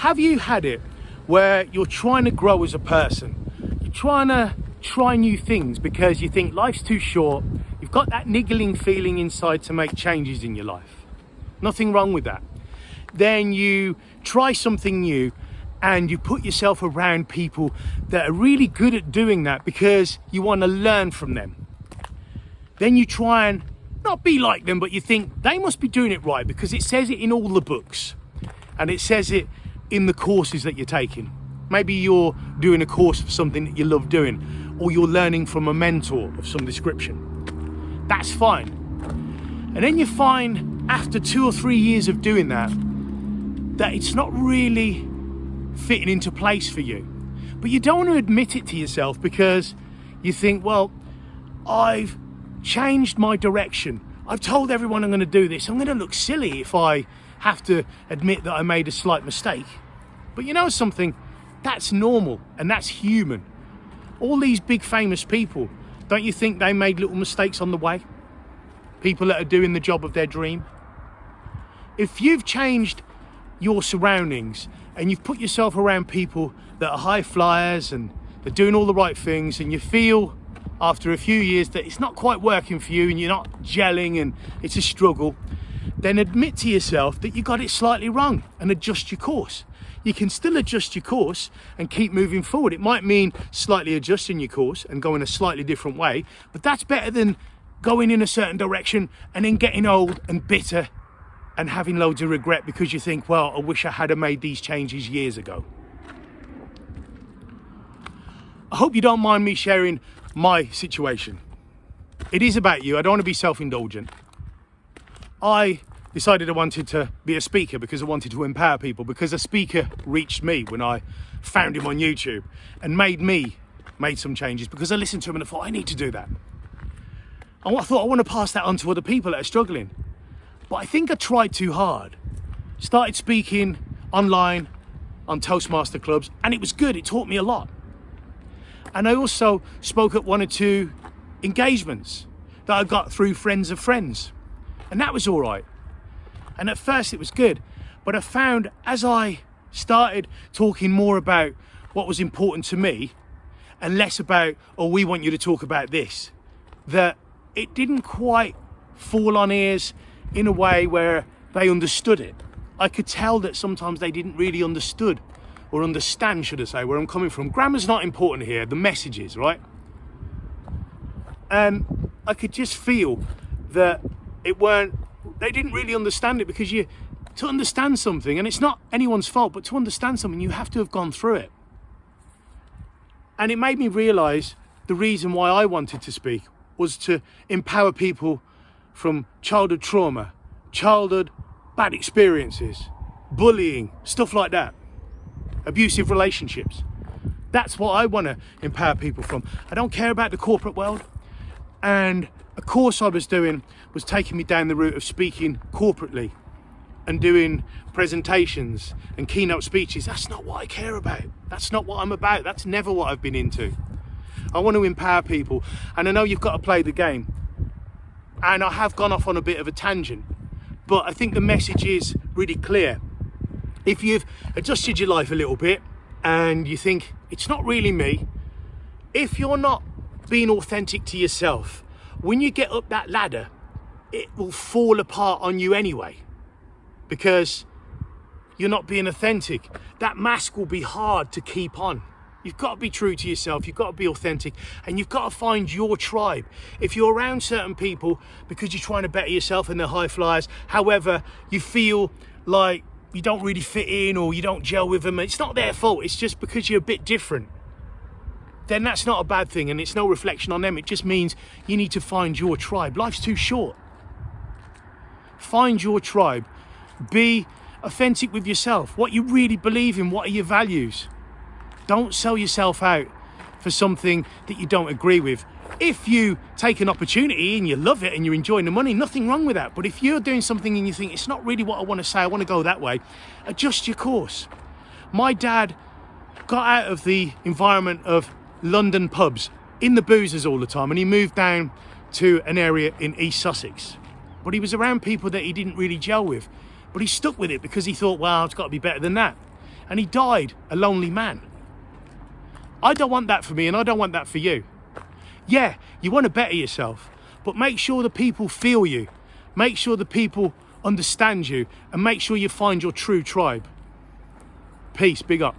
Have you had it where you're trying to grow as a person? You're trying to try new things because you think life's too short. You've got that niggling feeling inside to make changes in your life. Nothing wrong with that. Then you try something new and you put yourself around people that are really good at doing that because you want to learn from them. Then you try and not be like them, but you think they must be doing it right because it says it in all the books and it says it in the courses that you're taking. Maybe you're doing a course for something that you love doing, or you're learning from a mentor of some description. That's fine. And then you find after 2 or 3 years of doing that it's not really fitting into place for you. But you don't want to admit it to yourself because you think, well, I've changed my direction. I've told everyone I'm going to do this. I'm going to look silly if I have to admit that I made a slight mistake. But you know something? That's normal and that's human. All these big famous people, don't you think they made little mistakes on the way? People that are doing the job of their dream. If you've changed your surroundings and you've put yourself around people that are high flyers and they're doing all the right things, and you feel after a few years that it's not quite working for you and you're not gelling and it's a struggle, then admit to yourself that you got it slightly wrong and adjust your course. You can still adjust your course and keep moving forward. It might mean slightly adjusting your course and going a slightly different way, but that's better than going in a certain direction and then getting old and bitter and having loads of regret because you think, well, I wish I had made these changes years ago. I hope you don't mind me sharing my situation. It is about you. I don't want to be self-indulgent. I decided I wanted to be a speaker because I wanted to empower people, because a speaker reached me when I found him on YouTube and made some changes because I listened to him and I thought, I need to do that. And I thought, I want to pass that on to other people that are struggling. But I think I tried too hard. Started speaking online on Toastmaster clubs and it was good. It taught me a lot. And I also spoke at 1 or 2 engagements that I got through friends of friends. And that was all right. And at first it was good. But I found as I started talking more about what was important to me and less about, oh, we want you to talk about this, that it didn't quite fall on ears in a way where they understood it. I could tell that sometimes they didn't really understand, should I say, where I'm coming from. Grammar's not important here, the message is, right? And I could just feel that they didn't really understand it, because to understand something, and it's not anyone's fault, but to understand something, you have to have gone through it. And it made me realise the reason why I wanted to speak was to empower people from childhood trauma, childhood bad experiences, bullying, stuff like that, abusive relationships. That's what I want to empower people from. I don't care about the corporate world. And a course I was doing was taking me down the route of speaking corporately and doing presentations and keynote speeches. That's not what I care about. That's not what I'm about. That's never what I've been into. I want to empower people, and I know you've got to play the game. And I have gone off on a bit of a tangent, but I think the message is really clear. If you've adjusted your life a little bit and you think it's not really me, if you're not being authentic to yourself, when you get up that ladder, it will fall apart on you anyway, because you're not being authentic. That mask will be hard to keep on. You've got to be true to yourself. You've got to be authentic, and you've got to find your tribe. If you're around certain people because you're trying to better yourself and they're high flyers, however, you feel like you don't really fit in or you don't gel with them, it's not their fault. It's just because you're a bit different. Then that's not a bad thing, and it's no reflection on them. It just means you need to find your tribe. Life's too short. Find your tribe. Be authentic with yourself. What you really believe in. What are your values? Don't sell yourself out for something that you don't agree with. If you take an opportunity and you love it and you're enjoying the money, nothing wrong with that. But if you're doing something and you think it's not really what I want to say, I want to go that way, adjust your course. My dad got out of the environment of London pubs, in the boozers all the time, and he moved down to an area in East Sussex. But he was around people that he didn't really gel with. But he stuck with it because he thought, well, it's got to be better than that. and he died a lonely man. I don't want that for me, and I don't want that for you. Yeah, you want to better yourself, but make sure the people feel you. Make sure the people understand you, and make sure you find your true tribe. Peace, big up.